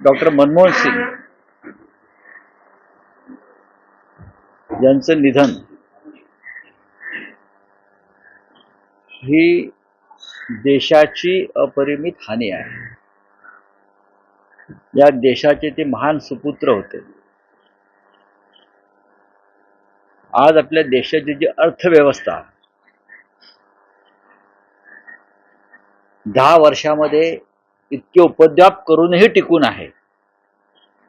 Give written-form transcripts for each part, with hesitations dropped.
Doctor Manmohan Singh यांचं निधन ही देशाची अपरिमित हानी आहे। या देशाचे ते महान सुपुत्र होते। आज आपल्या देशाची जी अर्थव्यवस्था 10 वर्षामध्ये इतके उपद्व्याप करूनही टिकून आहे।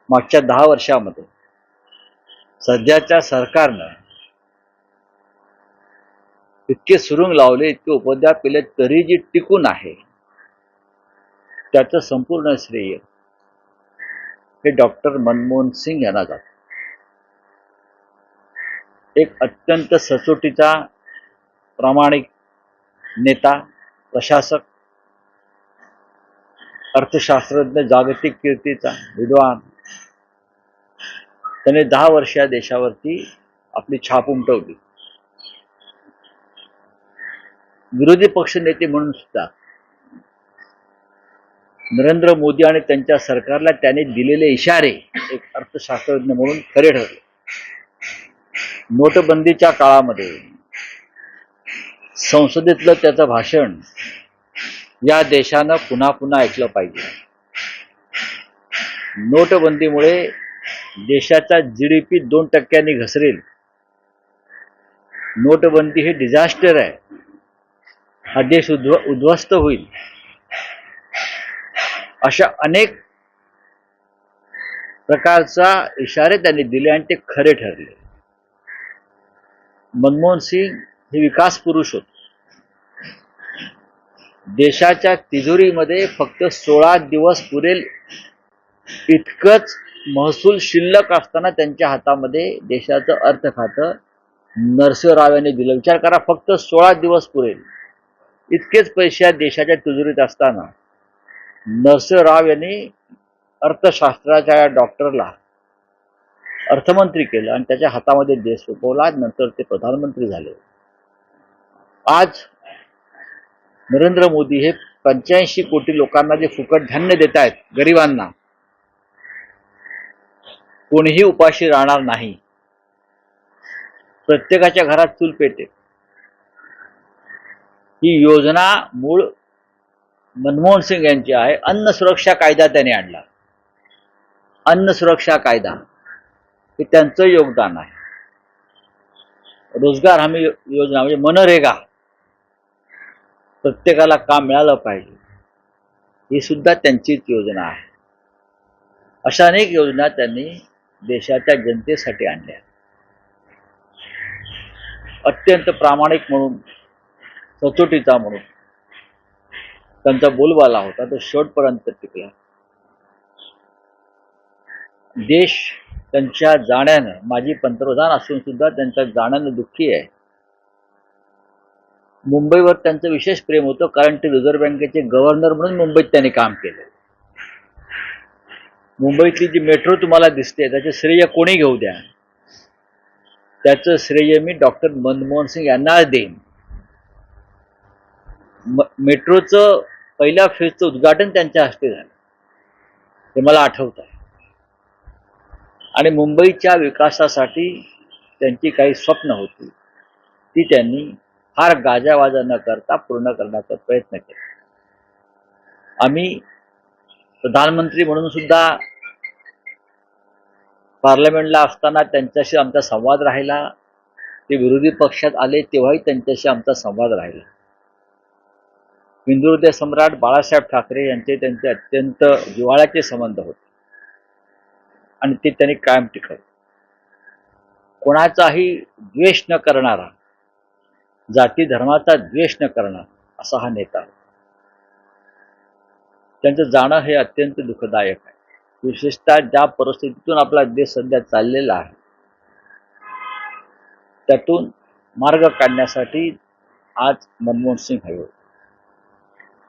मागच्या 10 वर्षामध्ये सध्याच्या सरकारनं इतके सुरुंग लावले, इतके उपद्व्याप केले, तरी जी टिकून आहे त्याचं संपूर्ण श्रेय हे डॉक्टर मनमोहन सिंग यांना जातं। एक अत्यंत सचोटीचा, प्रामाणिक नेता, प्रशासक, अर्थशास्त्रज्ञ, जागतिक कीर्तीचा विद्वान। त्याने 10 वर्ष या देशावरती आपली छाप उमटवली। विरोधी पक्ष नेते म्हणून सुद्धा नरेंद्र मोदी आणि त्यांच्या सरकारला त्याने दिलेले इशारे एक अर्थशास्त्रज्ञ म्हणून खरे ठरले। नोटबंदीच्या काळामध्ये संसदेतलं त्याचं भाषण या देशानं पुन्हा पुन्हा ऐकलं पाहिजे। नोटबंदीमुळे देशाचा GDP 2% घसरेल। नोटबंदी हे डिझास्टर आहे, हा देश उद्ध्वस्त होईल, अशा अनेक प्रकारचा इशारे त्यांनी दिले आणि ते खरे ठरले। मनमोहन सिंग हे विकास पुरुष होते। देशाच्या तिजोरीमध्ये फक्त 16 दिवस पुरेल इतकंच महसूल शिल्लक असताना त्यांच्या हातामध्ये देशाचं अर्थ खातं नरसिंहराव यांनी दिलं। विचार करा, फक्त 16 दिवस पुरेल इतकेच पैसे देशाच्या तिजोरीत असताना नरसिंहराव यांनी अर्थशास्त्राच्या या डॉक्टरला अर्थमंत्री केलं आणि त्याच्या हातामध्ये देश सोपवला। नंतर ते प्रधानमंत्री झाले। आज नरेंद्र मोदी हे 85 कोटी लोकांना जे फुकट धान्य देत आहेत, गरिबांना, कोणीही उपाशी राहणार नाही। प्रत्येकाच्या घरात चूल पेटेल। ही योजना मूळ मनमोहन सिंग यांची आहे। अन्न सुरक्षा कायदा त्यांनी आणला। अन्न सुरक्षा कायदा हे त्यांचं योगदान आहे। रोजगार हमी योजना म्हणजे मनरेगा, प्रत्येकाला काम मिळालं पाहिजे, ही सुद्धा त्यांचीच योजना आहे। अशा अनेक योजना त्यांनी देशाच्या जनतेसाठी आणल्या। अत्यंत प्रामाणिक म्हणून, सचोटीचा म्हणून त्यांचा बोलबाला होता, तो शेवटपर्यंत टिकला। देश त्यांच्या जाण्यानं, माजी पंतप्रधान असून सुद्धा त्यांच्या जाण्यानं दुःखी आहे। मुंबईवर त्यांचं विशेष प्रेम होतं, कारण ते रिझर्व्ह बँकेचे गव्हर्नर म्हणून मुंबईत त्यांनी काम केलं। मुंबईतली जी मेट्रो तुम्हाला दिसते त्याचे श्रेय कोणी घेऊ द्या, त्याचं श्रेय मी डॉक्टर मनमोहन सिंग यांना देईन। मेट्रोचं पहिल्या फेजचं उद्घाटन त्यांच्या हस्ते झालं, हे मला आठवत आहे। आणि मुंबईच्या विकासासाठी त्यांची काही स्वप्न होती, ती त्यांनी फार गाजावाजा न करता पूर्ण करण्याचा प्रयत्न केला। आम्ही प्रधानमंत्री म्हणून सुद्धा पार्लमेंटला असताना त्यांच्याशी आमचा संवाद राहिला। ते विरोधी पक्षात आले तेव्हाही त्यांच्याशी आमचा संवाद राहिला। हिंदुहृदय सम्राट बाळासाहेब ठाकरे यांचे त्यांचे अत्यंत जिव्हाळ्याचे संबंध होते आणि ते त्यांनी कायम टिकवले। कोणाचाही द्वेष न करणारा, जाती धर्माचा द्वेष न करणारा असा हा नेता। त्यांचं जाणं हे अत्यंत दुःखदायक आहे। विशेषतः ज्या परिस्थितीतून आपला देश सध्या चाललेला आहे त्यातून मार्ग काढण्यासाठी आज मनमोहन सिंग हवे होते।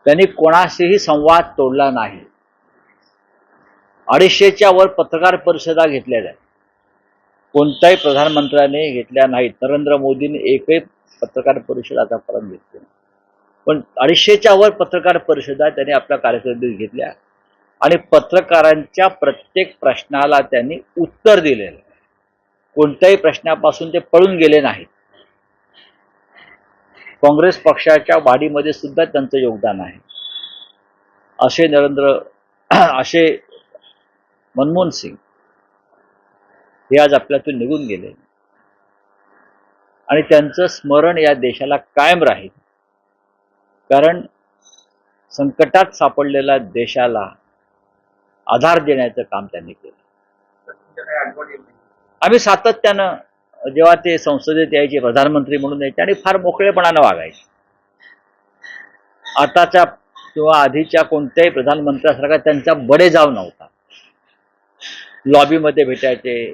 त्यांनी कोणाशीही संवाद तोडला नाही। 250च्या वर पत्रकार परिषदा घेतल्या आहेत, कोणत्याही प्रधानमंत्र्याने घेतल्या नाहीत। नरेंद्र मोदींनी एकही पत्रकार परिषद आतापर्यंत घेतली नाही, पण 250च्या वर पत्रकार परिषदा त्यांनी आपल्या कारकिर्दीत घेतल्या। आणि पत्रकारांच्या प्रत्येक प्रश्नाला त्यांनी उत्तर दिलेलं. कोणत्याही प्रश्नापासून ते पळून गेले नाहीत. काँग्रेस पक्षाच्या वाढीमध्ये सुद्धा त्यांचं योगदान आहे. असे मनमोहन सिंग हे आज आपल्यातून निघून गेले आणि त्यांचं स्मरण या देशाला कायम राहील. कारण संकटात सापडलेल्या देशाला आधार देण्याचं काम त्यांनी केलं. आम्ही सातत्यानं जेव्हा ते संसदेत यायचे, प्रधानमंत्री म्हणून यायचे आणि फार मोकळेपणानं वागायचे. आताच्या किंवा आधीच्या कोणत्याही प्रधानमंत्र्यासारखा त्यांचा बडेजाव नव्हता. लॉबीमध्ये भेटायचे,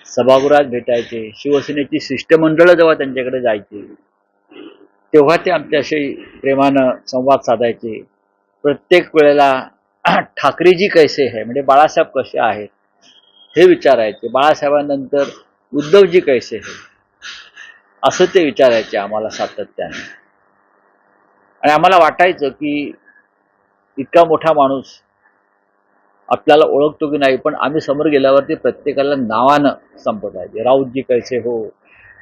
सभागृहात भेटायचे, शिवसेनेची शिष्टमंडळं जेव्हा त्यांच्याकडे जायची तेव्हा ते आमच्याशी प्रेमानं संवाद साधायचे. प्रत्येक वेळेला ठाकरेजी कैसे है, म्हणजे बाळासाहेब कसे आहेत हे विचारायचे. बाळासाहेबांनंतर उद्धवजी कैसे है असं ते विचारायचे आम्हाला सातत्याने. आणि आम्हाला वाटायचं की इतका मोठा माणूस आपल्याला ओळखतो की नाही, पण आम्ही समोर गेल्यावरती प्रत्येकाला नावानं संबोधायचे. राऊतजी कैसे हो,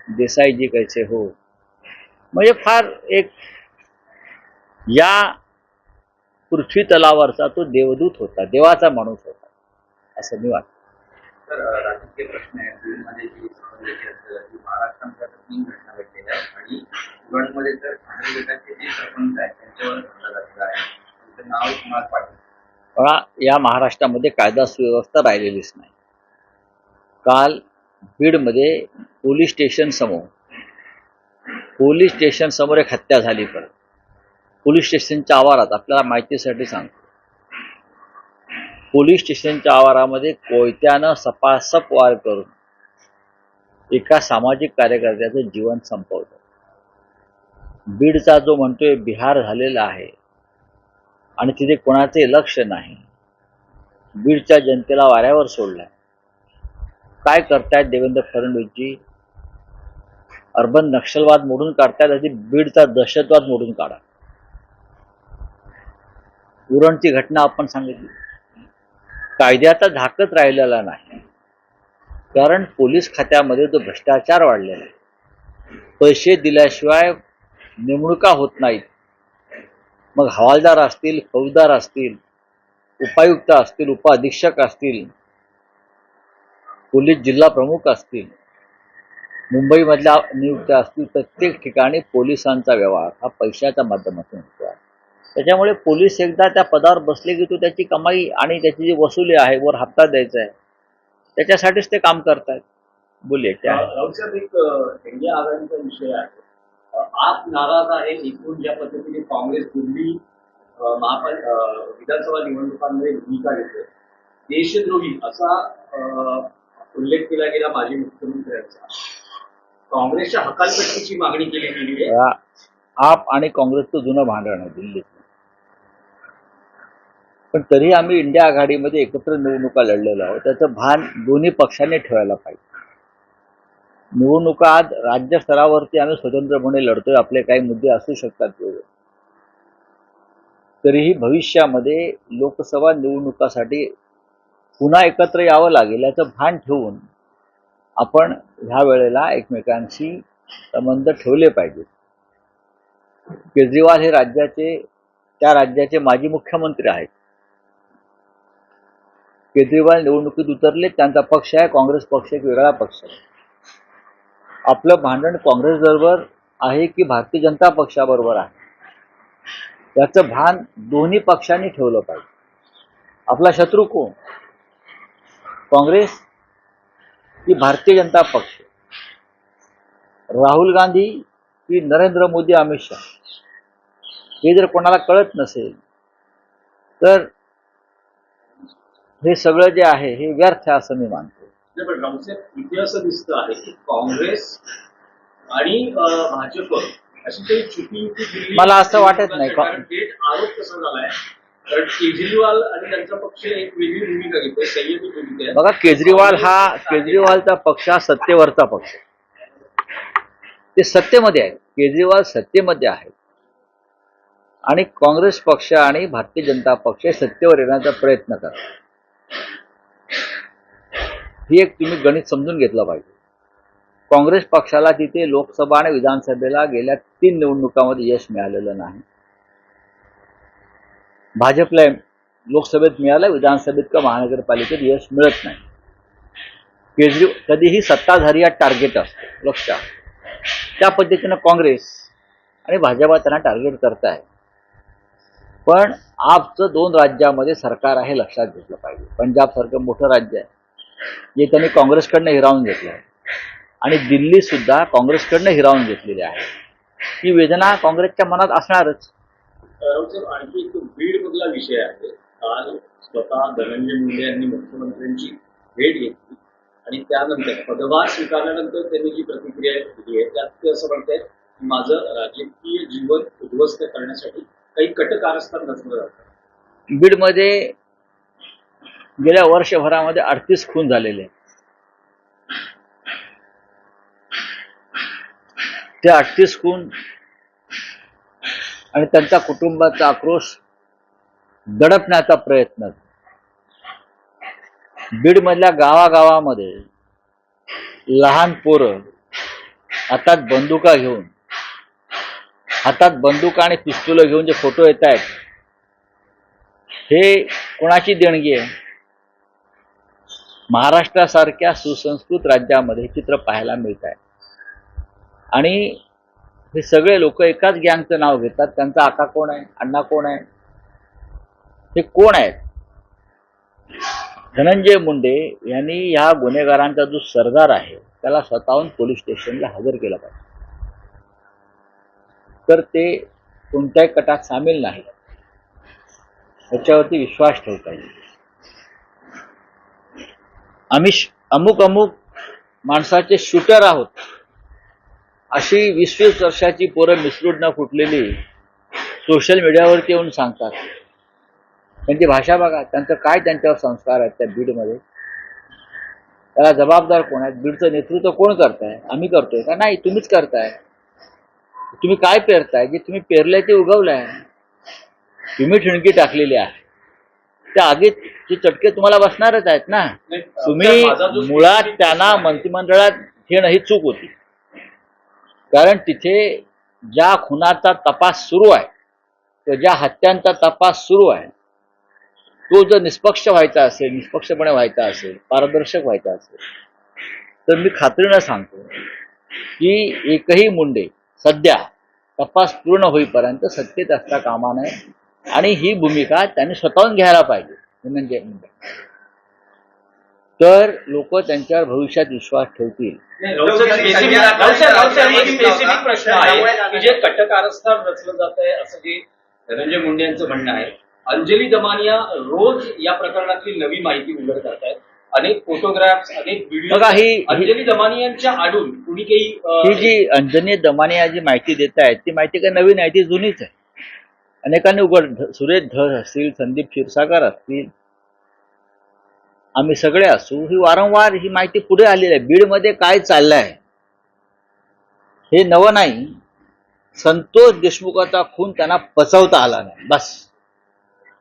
देसाईजी कैसे हो. म्हणजे फार एक या पृथ्वी तलावरचा तो देवदूत होता, देवाचा माणूस होता असं मी वाटतं. तर राजकीय प्रश्न आहे. बीडमध्ये जी महाराष्ट्रामध्ये 3 घटना घडलेल्या आहेत आणि उरणमध्ये तर गटाचे जे सरपंच आहेत त्यांच्यावर हल्ला झालेला आहे. त्यांचं नाव कुमार पाटील. बघा, या महाराष्ट्रामध्ये कायदा सुव्यवस्था राहिलेलीच नाही. काल बीडमध्ये पोलीस स्टेशन समोर एक हत्या झाली. पण पोलीस स्टेशनच्या आवारात, आपल्याला माहितीसाठी सांगतो, पोलीस स्टेशनच्या आवारामध्ये कोयत्यानं सपासप वार करून एका सामाजिक कार्यकर्त्याचं जीवन संपवलं. बीडचा जो म्हणतोय बिहार झालेला आहे आणि तिथे कोणाचे लक्ष नाही, बीडच्या जनतेला वाऱ्यावर सोडलाय. काय करतायत देवेंद्र फडणवीसजी? अर्बन नक्षलवाद मोडून काढतायत, आधी बीडचा दहशतवाद मोडून काढा. उरणची घटना आपण सांगितली. कायद्याचा धाकच राहिलेला नाही, कारण पोलीस खात्यामध्ये जो भ्रष्टाचार वाढलेला आहे. पैसे दिल्याशिवाय नेमणुका होत नाहीत. मग हवालदार असतील, फौजदार असतील, उपायुक्त असतील, उपअधीक्षक असतील, पोलीस जिल्हा प्रमुख असतील, मुंबईमधल्या नियुक्त्या असतील, प्रत्येक ठिकाणी पोलिसांचा व्यवहार हा पैशाच्या माध्यमातून होतो आहे. त्याच्यामुळे पोलीस एकदा त्या पदावर बसले की तो त्याची कमाई आणि त्याची जी वसुली आहे, वर हप्ता द्यायचा आहे, त्याच्यासाठीच ते काम करतायत. बोलिये क्या है? राऊत एक इंडिया आघाडीचा विषय आहे. आप नाराज आहे एकूण ज्या पद्धतीने काँग्रेस दिल्ली विधानसभा निवडणुकांमध्ये भूमिका घेतोय. देशद्रोही असा उल्लेख केला गेला माजी मुख्यमंत्र्यांचा. काँग्रेसच्या हकालपट्टीची मागणी केली गेली आहे. आप आणि काँग्रेसचं जुनं भांडण आहे दिल्लीत. पण तरी आम्ही इंडिया आघाडीमध्ये एकत्र निवडणुका लढलेलो आहोत. त्याचं भान दोन्ही पक्षांनी ठेवायला पाहिजे. निवडणुका आज राज्य स्तरावरती आम्ही स्वतंत्रपणे लढतोय, आपले काही मुद्दे असू शकतात वेगळे. तरीही भविष्यामध्ये लोकसभा निवडणुकासाठी पुन्हा एकत्र यावं लागेल याचं भान ठेवून आपण ह्या वेळेला एकमेकांशी संबंध ठेवले पाहिजेत. केजरीवाल हे त्या राज्याचे माजी मुख्यमंत्री आहेत. केजरीवाल निवडणुकीत उतरले, त्यांचा पक्ष आहे, काँग्रेस पक्ष एक वेगळा पक्ष आहे. आपलं भांडण काँग्रेसबरोबर आहे की भारतीय जनता पक्षाबरोबर आहे याचं भान दोन्ही पक्षांनी ठेवलं पाहिजे. आपला शत्रू कोण, काँग्रेस की भारतीय जनता पक्ष, राहुल गांधी की नरेंद्र मोदी, अमित शहा? हे जर कोणाला कळत नसेल तर हे सगळं जे आहे हे व्यर्थ आहे असं मी मानतो. पण राऊतसाहेब, इथे असं दिसतं आहे की काँग्रेस आणि भाजप अशी काही चुकी मला असं वाटत नाही. आरोप कसा झालाय, कारण केजरीवाल आणि त्यांचा पक्ष एक वेगळी भूमिका घेतोय, संयमी भूमिका आहे. बघा, केजरीवालचा पक्ष हा सत्तेवरचा पक्ष, ते सत्तेमध्ये आहे. केजरीवाल सत्तेमध्ये आहे. आणि काँग्रेस पक्ष आणि भारतीय जनता पक्ष सत्तेवर येण्याचा प्रयत्न करतात. ही एक तुम्ही गणित समजून घेतलं पाहिजे. काँग्रेस पक्षाला तिथे लोकसभा आणि विधानसभेला गेल्या 3 निवडणुकांमध्ये यश मिळालेलं नाही. भाजपला लोकसभेत मिळालं, विधानसभेत किंवा महानगरपालिकेत यश मिळत नाही. कधीही सत्ताधारी या टार्गेट असतो, लक्षात. त्या पद्धतीनं काँग्रेस आणि भाजपा त्यांना टार्गेट करताय. पण आपचं 2 राज्यामध्ये सरकार आहे, लक्षात घेतलं पाहिजे. पंजाबसारखं मोठं राज्य आहे जे त्यांनी काँग्रेसकडनं हिरावून घेतलं आहे, आणि दिल्ली सुद्धा काँग्रेसकडनं हिरावून घेतलेली आहे. ही वेदना काँग्रेसच्या मनात असणारच. आणखी एक बीड मधला विषय आहे. काल स्वतः धनंजय मुंडे यांनी मुख्यमंत्र्यांची भेट घेतली आणि त्यानंतर पदभार स्वीकारल्यानंतर त्यांनी जी प्रतिक्रिया दिली आहे त्यात ते असं म्हणतात की माझं राजकीय जीवन उद्ध्वस्त करण्यासाठी काही कटकारस्थान रचलं जातं. बीडमध्ये गेल्या वर्षभरामध्ये 38 खून झालेले. ते 38 खून आणि त्यांच्या कुटुंबाचा आक्रोश दडपण्याचा प्रयत्न. बीडमधल्या गावागावामध्ये लहान पोरं हातात बंदुका घेऊन, हातात बंदुका आणि पिस्तूल घेऊन जे फोटो येत आहेत, हे कोणाची देणगी आहे? महाराष्ट्रासारख्या सुसंस्कृत राज्यामध्ये हे चित्र पाहायला मिळत आहे. आणि हे सगळे लोक एकाच गँगचं नाव घेतात. त्यांचा आका कोण आहे, अण्णा कोण आहे, हे कोण आहेत? धनंजय मुंडे यांनी या गुन्हेगारांचा जो सरदार आहे त्याला स्वतःहून पोलीस स्टेशनला हजर केलं पाहिजे. तर ते कोणत्याही कटात सामील नाही, त्याच्यावरती विश्वास ठेवता येईल. आम्ही अमुक माणसाचे शूटर आहोत अशी 20-20 वर्षाची पोरं मिसरूड न फुटलेली सोशल मीडियावरती येऊन सांगतात. त्यांची भाषा बघा, त्यांचं काय त्यांच्यावर संस्कार आहेत त्या बीडमध्ये. त्याला जबाबदार कोण आहेत? बीडचं नेतृत्व कोण करताय? आम्ही करतोय का? नाही, तुम्हीच करताय. तुम्ही काय पेरताय? जे तुम्ही पेरलंय ते उगवलंय. तुम्ही ठिणगी टाकलेली आहे, त्या आगीत जे चटके तुम्हाला बसणारच आहेत ना. तुम्ही मुळात त्यांना मंत्रिमंडळात घेणं ही चूक होती. कारण तिथे ज्या खुनाचा तपास सुरू आहे किंवा ज्या हत्यांचा तपास सुरू आहे तो जर निष्पक्ष व्हायचा असेल, निष्पक्षपणे व्हायचा असेल, पारदर्शक व्हायचा असेल, तर मी खात्रीनं सांगतो की एकही मुंडे सध्या तपास पूर्ण होईपर्यंत सत्तेत असता कामा नये. आणि ही भूमिका त्यांनी स्वतःहून घ्यायला पाहिजे. म्हणजे तर लोक त्यांच्यावर भविष्यात विश्वास ठेवतील. स्पेसिफिक प्रश्न आहे की जे कटकारस्थान रचलं जात आहे असं जे धनंजय मुंडे यांचं म्हणणं आहे. अंजली दमानिया रोज या प्रकरणातली नवी माहिती उघड करत आहेत. अनेक फोटोग्राफ्स, अनेक व्हिडिओ अंजली दमानियांच्या आडून कुणी काही ही जी अंजली दमानिया जी माहिती देत आहेत ती माहिती काही नवीन आहे, ती जुनीच आहे. अनेकांनी सुरेश धस असतील, संदीप क्षीरसागर असतील, आम्ही सगळे असू, ही वारंवार ही माहिती पुढे आलेली आहे. बीडमध्ये काय चाललंय हे नवं नाही. संतोष देशमुखाचा खून त्यांना पचवता आला नाही, बस.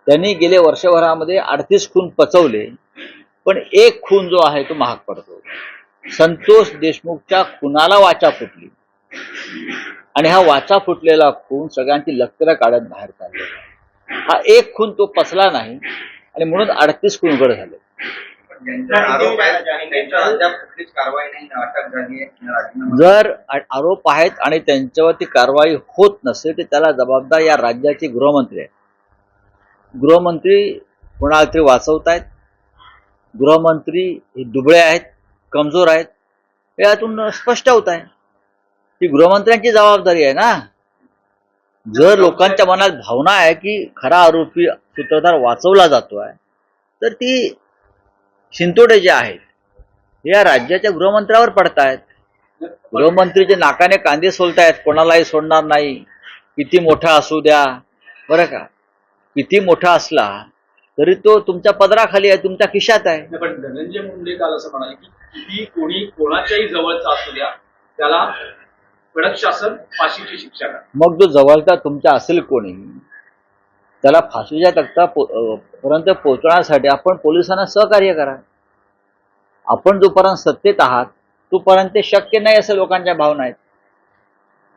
त्यांनी गेले वर्षभरामध्ये 38 खून पचवले, पण एक खून जो आहे तो महाग पडतो. संतोष देशमुखच्या खुनाला वाचा फुटली आणि हा वाचा फुटलेला खून सगळ्यांची लक्तरं काढत बाहेर काढलेला. हा एक खून तो पचला नाही आणि म्हणून 38 खून उघड झाले. जर आरोप आहेत आणि त्यांच्यावरती कारवाई होत नसेल तर त्याला जबाबदार या राज्याचे गृहमंत्री आहेत. गृहमंत्री कोणाला तरी वाचवतायत. गृहमंत्री हे दुबळे आहेत, कमजोर आहेत, हे यातून स्पष्ट होत आहे. ही गृहमंत्र्यांची जबाबदारी आहे ना. जर लोकांच्या मनात भावना आहे की खरा आरोपी सूत्रधार वाचवला जातोय, तर ती शिंतोडे जे आहेत हे या राज्याच्या गृहमंत्र्यावर पडतायत. गृहमंत्रीचे नाकाने कांदे सोलतायत, कोणालाही सोडणार नाही, किती मोठा असू द्या, बरं का, किती मोठा असला तरी तो तुमच्या पदराखाली आहे, तुमच्या खिशात आहे. पण धनंजय मुंडे काल असं म्हणाले की किती कोणी कोणाच्याही जवळचा असू द्या त्याला कडक शासन, फाशीची शिक्षा करा. मग जो जवळचा तुमच्या असेल कोणी त्याला फाशीच्या पर्यंत पोहोचवण्यासाठी आपण पोलिसांना सहकार्य करा. आपण जोपर्यंत सत्तेत आहात तोपर्यंत ते शक्य नाही असं लोकांच्या भावना आहेत.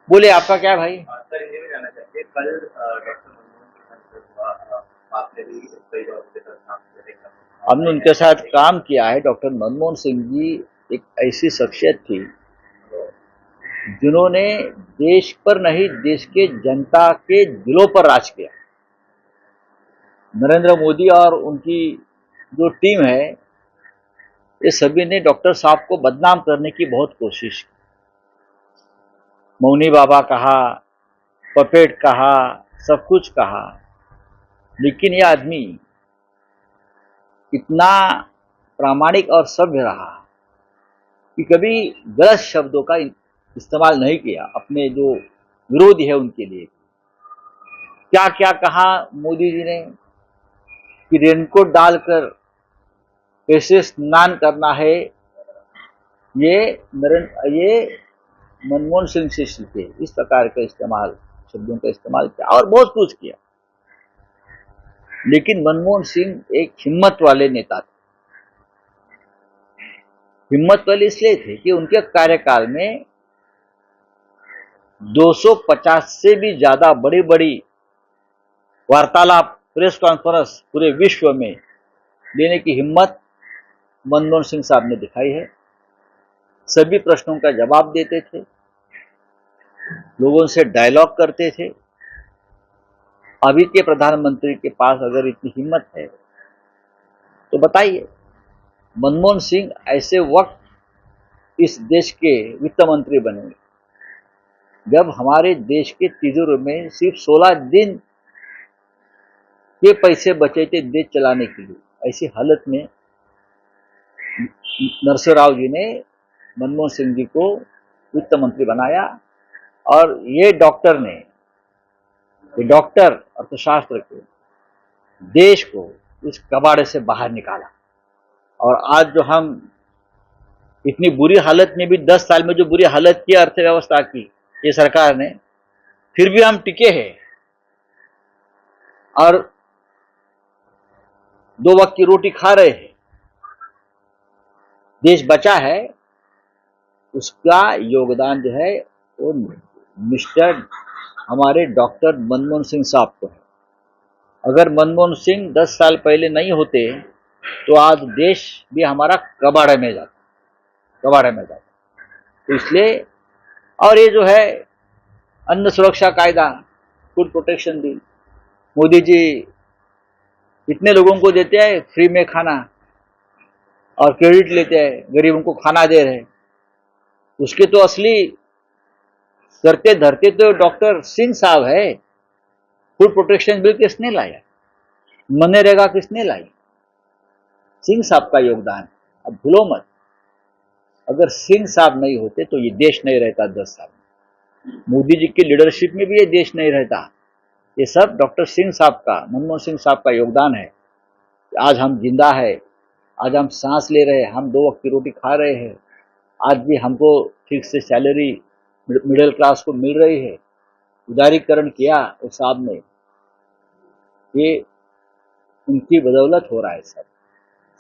बोले आपका क्या भाई? सर हिंदी में जानना चाहेंगे कल डॉक्टर मनमोहन सिंह आपने भी कई बार उनके साथ काम किया देखा हमने उनके साथ काम किया है. डॉक्टर मनमोहन सिंह जी एक ऐसी शख्सियत थी जिन्होंने देश पर नहीं देश के जनता के दिलों पर राज किया. नरेंद्र मोदी और उनकी जो टीम है ये सभी ने डॉक्टर साहब को बदनाम करने की बहुत कोशिश की. मौनी बाबा कहा, पपेट कहा, सब कुछ कहा, लेकिन यह आदमी इतना प्रामाणिक और सभ्य रहा कि कभी गलत शब्दों का इस्तेमाल नहीं किया अपने जो विरोधी है उनके लिए. क्या क्या कहा मोदी जी ने कि रेनकोट डालकर कैसे स्नान करना है, ये मनमोहन सिंह से सीखे. इस प्रकार का शब्दों का इस्तेमाल किया और बहुत कुछ किया. लेकिन मनमोहन सिंह एक हिम्मत वाले नेता थे. हिम्मत वाले इसलिए थे कि उनके कार्यकाल में 250 से भी ज्यादा बड़ी बड़ी वार्तालाप, प्रेस कॉन्फ्रेंस पूरे विश्व में देने की हिम्मत मनमोहन सिंह साहब ने दिखाई है. सभी प्रश्नों का जवाब देते थे, लोगों से डायलॉग करते थे. अभी के प्रधानमंत्री के पास अगर इतनी हिम्मत है तो बताइए, मनमोहन सिंह ऐसे वक्त इस देश के वित्त मंत्री बने जब हमारे देश के तिजोरी में सिर्फ 16 दिन के पैसे बचे थे देश चलाने के लिए. ऐसी हालत में नरसिंह जी ने मनमोहन सिंह जी को वित्त मंत्री बनाया और ये डॉक्टर अर्थशास्त्र के देश को इस कबाड़े से बाहर निकाला. और आज जो हम इतनी बुरी हालत में भी 10 साल में जो बुरी हालत की अर्थव्यवस्था की ये सरकार ने, फिर भी हम टिके हैं और 2 वक्त की रोटी खा रहे हैं. देश बचा है, उसका योगदान जो है वो मिस्टर हमारे डॉक्टर मनमोहन सिंह साहब को है. अगर मनमोहन सिंह 10 साल पहले नहीं होते तो आज देश भी हमारा कबाड़े में जाता. तो इसलिए, और ये जो है अन्न सुरक्षा कायदा, food protection bill, Modi ji इतने लोगों को देते हैं फ्री में खाना और क्रेडिट लेते हैं, गरीबों को खाना दे रहे हैं. उसके तो असली करते धरते तो डॉक्टर सिंह साहब है. फूड प्रोटेक्शन बिल किसने लाया? मनरेगा किसने लाई? सिंह साहब का योगदान. अब भूलो मत, अगर सिंह साहब नहीं होते तो ये देश नहीं रहता 10 साल में. मोदी जी की लीडरशिप में भी ये देश नहीं रहता. ये सब डॉक्टर सिंह साहब का, मनमोहन सिंह साहब का योगदान है. आज हम जिंदा है, आज हम सांस ले रहे हैं, हम 2 वक्त की रोटी खा रहे हैं. आज भी हमको ठीक से सैलरी मिडिल क्लास को मिल रही है. उदारीकरण किया उस साहब ने, ये उनकी बदौलत हो रहा है सब.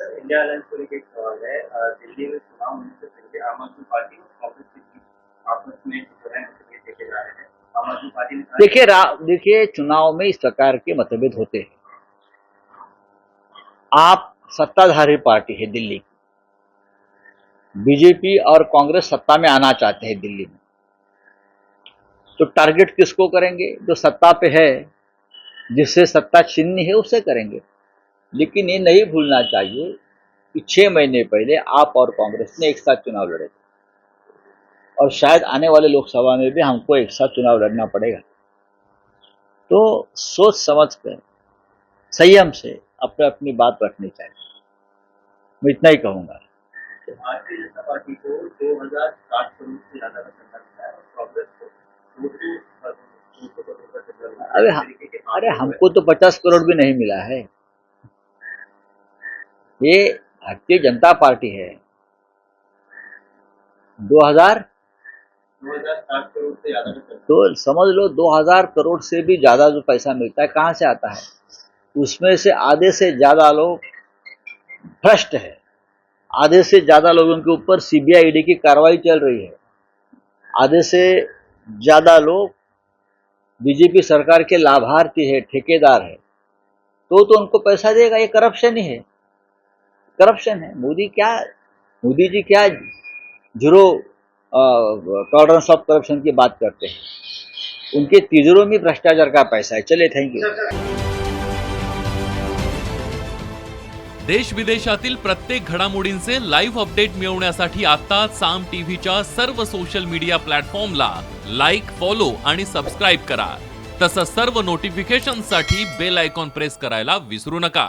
इंडिया अलायंस को लेकर एक सवाल है. दिल्ली में चुनाव होने से पहले आम आदमी पार्टी और कांग्रेस के बीच आपस में जो है मतभेद देखे जा रहे हैं. आम आदमी पार्टी ने देखिए चुनाव में इस प्रकार के मतभेद होते हैं. आप सत्ताधारी पार्टी है दिल्ली की, बीजेपी और कांग्रेस सत्ता में आना चाहते हैं दिल्ली में, तो टारगेट किसको करेंगे? जो सत्ता पे है, जिससे सत्ता छीननी है उससे करेंगे. लेकिन ये नहीं भूलना चाहिए कि 6 महीने पहले आप और कांग्रेस ने एक साथ चुनाव लड़े थे और शायद आने वाले लोकसभा में भी हमको एक साथ चुनाव लड़ना पड़ेगा. तो सोच समझ कर, संयम से अपनी बात रखनी चाहिए. मैं इतना ही कहूंगा. भारतीय जनता पार्टी को 2060 करोड़ से ज्यादा का चंदा मिला है और कांग्रेस को 200 करोड़ का चंदा मिला है. अरे हमको तो 50 करोड़ भी नहीं मिला है. ये भारतीय जनता पार्टी है 2000 2060 करोड़ से ज्यादा का तो समझ लो 2000 करोड़ से भी ज्यादा जो पैसा मिलता है कहाँ से आता है? उसमें से आधे से ज्यादा लोग भ्रष्ट है, आधे से ज्यादा लोगों के ऊपर सीबीआई ईडी की कार्रवाई चल रही है, आधे से ज्यादा लोग बीजेपी सरकार के लाभार्थी है, ठेकेदार है, तो उनको पैसा देगा। ये करप्शन ही है, करप्शन है। मोदी जी क्या जीरो टॉलरेंस ऑफ करप्शन की बात करते हैं? उनके तिजोरियों में भ्रष्टाचार का पैसा है। चलिए, थैंक यू। देश विदेशातील प्रत्येक घडामोडींचे लाईव्ह अपडेट मिळवण्यासाठी आता साम टीव्हीच्या सर्व सोशल मीडिया प्लॅटफॉर्मला लाईक, फॉलो आणि सबस्क्राईब करा। तसंच सर्व नोटिफिकेशनसाठी बेल आयकॉन प्रेस करायला विसरू नका।